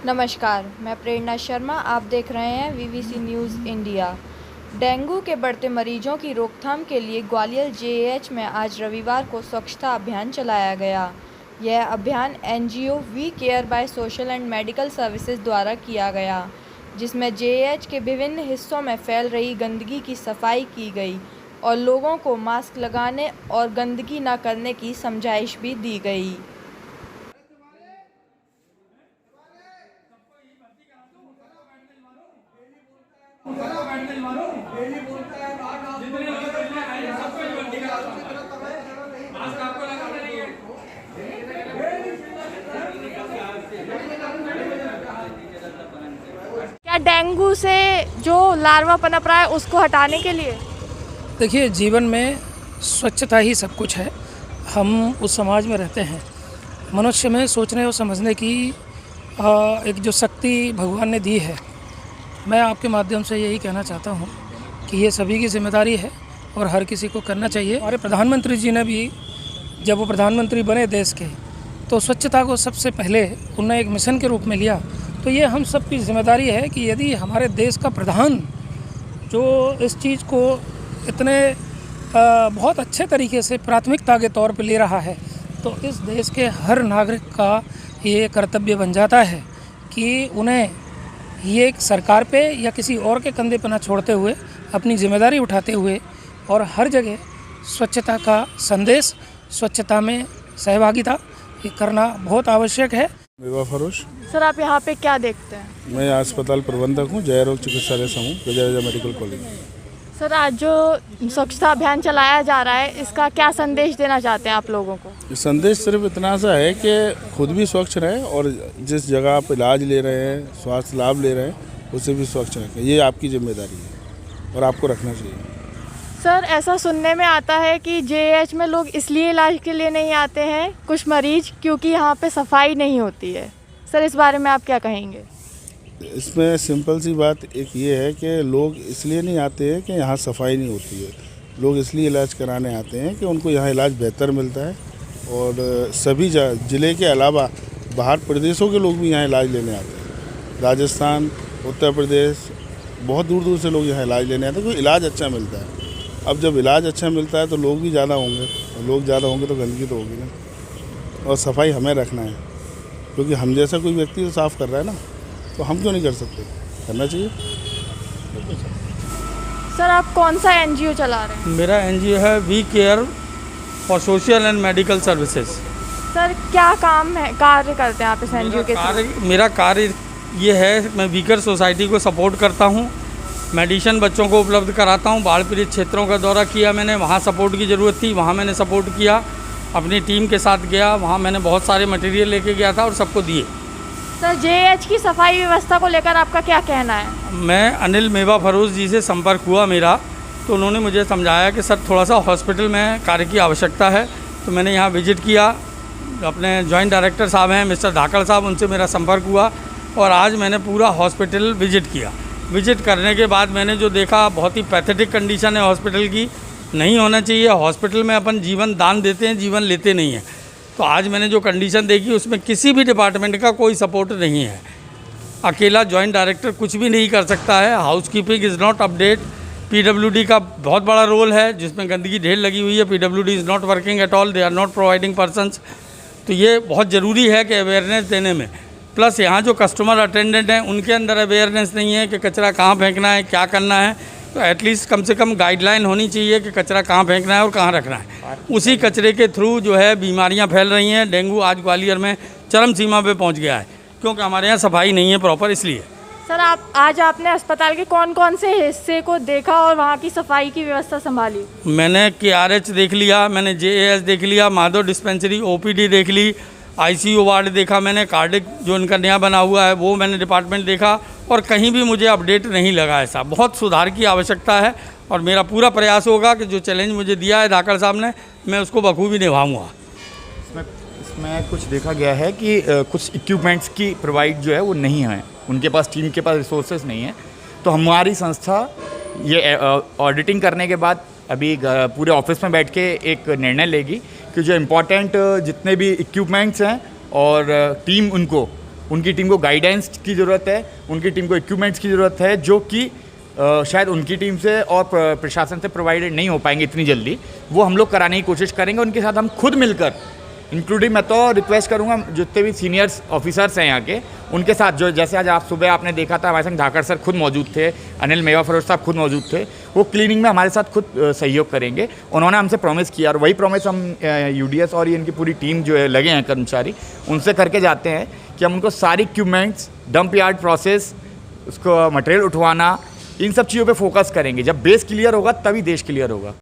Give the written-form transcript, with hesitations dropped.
नमस्कार, मैं प्रेरणा शर्मा। आप देख रहे हैं वीवीसी न्यूज़ इंडिया। डेंगू के बढ़ते मरीजों की रोकथाम के लिए ग्वालियर जेएएच में आज रविवार को स्वच्छता अभियान चलाया गया। यह अभियान NGO we care by social and medical services द्वारा किया गया, जिसमें जेएएच के विभिन्न हिस्सों में फैल रही गंदगी की सफाई की गई और लोगों को मास्क लगाने और गंदगी न करने की समझाइश भी दी गई। क्या डेंगू से जो लार्वा पनप रहा है उसको हटाने के लिए? देखिए, जीवन में स्वच्छता ही सब कुछ है। हम उस समाज में रहते हैं। मनुष्य में सोचने और समझने की एक जो शक्ति भगवान ने दी है, मैं आपके माध्यम से यही कहना चाहता हूँ कि ये सभी की जिम्मेदारी है और हर किसी को करना चाहिए। हमारे प्रधानमंत्री जी ने भी, जब वो प्रधानमंत्री बने देश के, तो स्वच्छता को सबसे पहले उन्होंने एक मिशन के रूप में लिया। तो ये हम सब की जिम्मेदारी है कि यदि हमारे देश का प्रधान जो इस चीज़ को इतने बहुत अच्छे तरीके से प्राथमिकता के तौर पर ले रहा है, तो इस देश के हर नागरिक का ये कर्तव्य बन जाता है कि उन्हें ये सरकार पे या किसी और के कंधे पर न छोड़ते हुए अपनी जिम्मेदारी उठाते हुए और हर जगह स्वच्छता का संदेश, स्वच्छता में सहभागिता ये करना बहुत आवश्यक है। मेवा फरोश। सर, आप यहाँ पे क्या देखते हैं? मैं अस्पताल प्रबंधक हूँ, जय रोग चिकित्सालय समूह, गजा मेडिकल कॉलेज। सर, आज जो स्वच्छता अभियान चलाया जा रहा है, इसका क्या संदेश देना चाहते हैं आप लोगों को? संदेश सिर्फ इतना सा है कि खुद भी स्वच्छ रहें और जिस जगह आप इलाज ले रहे हैं, स्वास्थ्य लाभ ले रहे हैं, उसे भी स्वच्छ रखें। ये आपकी जिम्मेदारी है और आपको रखना चाहिए। सर, ऐसा सुनने में आता है कि जेएएच में लोग इसलिए इलाज के लिए नहीं आते हैं, कुछ मरीज, क्योंकि यहाँ पे सफाई नहीं होती है। सर, इस बारे में आप क्या कहेंगे? इसमें सिंपल सी बात एक ये है कि लोग इसलिए नहीं आते हैं कि यहाँ सफाई नहीं होती है। लोग इसलिए इलाज कराने आते हैं कि उनको यहाँ इलाज बेहतर मिलता है और सभी ज़िले के अलावा बाहर प्रदेशों के लोग भी यहाँ इलाज लेने आते हैं। राजस्थान, उत्तर प्रदेश, बहुत दूर दूर से लोग यहाँ इलाज लेने आते हैं क्योंकि इलाज अच्छा मिलता है। अब जब इलाज अच्छा मिलता है तो लोग भी ज़्यादा होंगे और लोग ज़्यादा होंगे तो गंदगी तो होगी ना। और सफाई हमें रखना है क्योंकि हम जैसा कोई व्यक्ति तो साफ़ कर रहा है ना, तो हम क्यों नहीं कर सकते? करना चाहिए। सर, आप कौन सा एनजीओ चला रहे हैं? मेरा एनजीओ है we care for social and medical services. Sir, क्या कार्य करते हैं आप इस एनजीओ के साथ? मेरा कार्य ये है, मैं वीकर सोसाइटी को सपोर्ट करता हूँ, मेडिसिन बच्चों को उपलब्ध कराता हूँ। बाढ़ पीड़ित क्षेत्रों का दौरा किया मैंने, वहाँ सपोर्ट की ज़रूरत थी, वहाँ मैंने सपोर्ट किया। अपनी टीम के साथ गया, वहाँ मैंने बहुत सारे मटेरियल लेके गया था और सबको दिए। सर, जेएएच की सफाई व्यवस्था को लेकर आपका क्या कहना है? मैं अनिल मेवा फरोज जी से संपर्क हुआ मेरा, तो उन्होंने मुझे समझाया कि सर थोड़ा सा हॉस्पिटल में कार्य की आवश्यकता है। तो मैंने यहाँ विजिट किया, अपने जॉइंट डायरेक्टर साहब हैं मिस्टर धाकड़ साहब, उनसे मेरा संपर्क हुआ और आज मैंने पूरा हॉस्पिटल विजिट किया। विजिट करने के बाद मैंने जो देखा, बहुत ही पैथेटिक कंडीशन है हॉस्पिटल की। नहीं होना चाहिए। हॉस्पिटल में अपन जीवन दान देते हैं, जीवन लेते नहीं हैं। तो आज मैंने जो कंडीशन देखी, उसमें किसी भी डिपार्टमेंट का कोई सपोर्ट नहीं है। अकेला जॉइंट डायरेक्टर कुछ भी नहीं कर सकता है। Housekeeping is not update. PWD का बहुत बड़ा रोल है, जिसमें गंदगी ढेर लगी हुई है। PWD is not working at all, they are not providing persons. तो ये बहुत ज़रूरी है कि अवेयरनेस देने में, प्लस यहाँ जो कस्टमर अटेंडेंट हैं उनके अंदर अवेयरनेस नहीं है कि कचरा कहाँ फेंकना है, क्या करना है। तो एटलीस्ट कम से कम गाइडलाइन होनी चाहिए कि कचरा कहाँ फेंकना है और कहाँ रखना है। उसी कचरे के थ्रू जो है बीमारियाँ फैल रही हैं। डेंगू आज ग्वालियर में चरम सीमा पे पहुँच गया है, क्योंकि हमारे यहाँ सफाई नहीं है प्रॉपर, इसलिए। सर, आज आपने अस्पताल के कौन कौन से हिस्से को देखा और वहाँ की सफाई की व्यवस्था संभाली? मैंने KRH देख लिया, मैंने JAS देख लिया, माधव डिस्पेंसरी OPD देख ली, ICU वार्ड देखा मैंने, कार्डिक जो इनका नया बना हुआ है वो मैंने डिपार्टमेंट देखा, और कहीं भी मुझे अपडेट नहीं लगा ऐसा। बहुत सुधार की आवश्यकता है और मेरा पूरा प्रयास होगा कि जो चैलेंज मुझे दिया है धाकड़ साहब ने, मैं उसको बखूबी निभाऊंगा। इसमें कुछ देखा गया है कि कुछ इक्विपमेंट्स की प्रोवाइड जो है वो नहीं है, उनके पास, टीम के पास रिसोर्सेज नहीं है। तो हमारी संस्था ये ऑडिटिंग करने के बाद अभी पूरे ऑफिस में बैठ के एक निर्णय लेगी कि जो इम्पोर्टेंट जितने भी इक्विपमेंट्स हैं और टीम उनको उनकी टीम को गाइडेंस की ज़रूरत है, उनकी टीम को इक्विपमेंट्स की ज़रूरत है जो कि शायद उनकी टीम से और प्रशासन से प्रोवाइडेड नहीं हो पाएंगे इतनी जल्दी। वो हम लोग कराने की कोशिश करेंगे, उनके साथ हम खुद मिलकर, इंक्लूडिंग मैं तो रिक्वेस्ट करूंगा जितने भी सीनियर्स ऑफिसर्स हैं यहाँ के, उनके साथ जो जैसे आज आप सुबह आपने देखा था हमारे संग धाकड़ सर खुद मौजूद थे, अनिल मेवा फरोज साहब खुद मौजूद थे, वो क्लीनिंग में हमारे साथ खुद सहयोग करेंगे। उन्होंने हमसे प्रॉमिस किया और वही प्रॉमिस हम यूडीएस और इनकी पूरी टीम जो है लगे हैं कर्मचारी, उनसे करके जाते हैं कि हम उनको सारी इक्विपमेंट्स, डंप यार्ड प्रोसेस, उसको मटेरियल उठवाना, इन सब चीज़ों पे फोकस करेंगे। जब बेस क्लियर होगा तभी देश क्लियर होगा।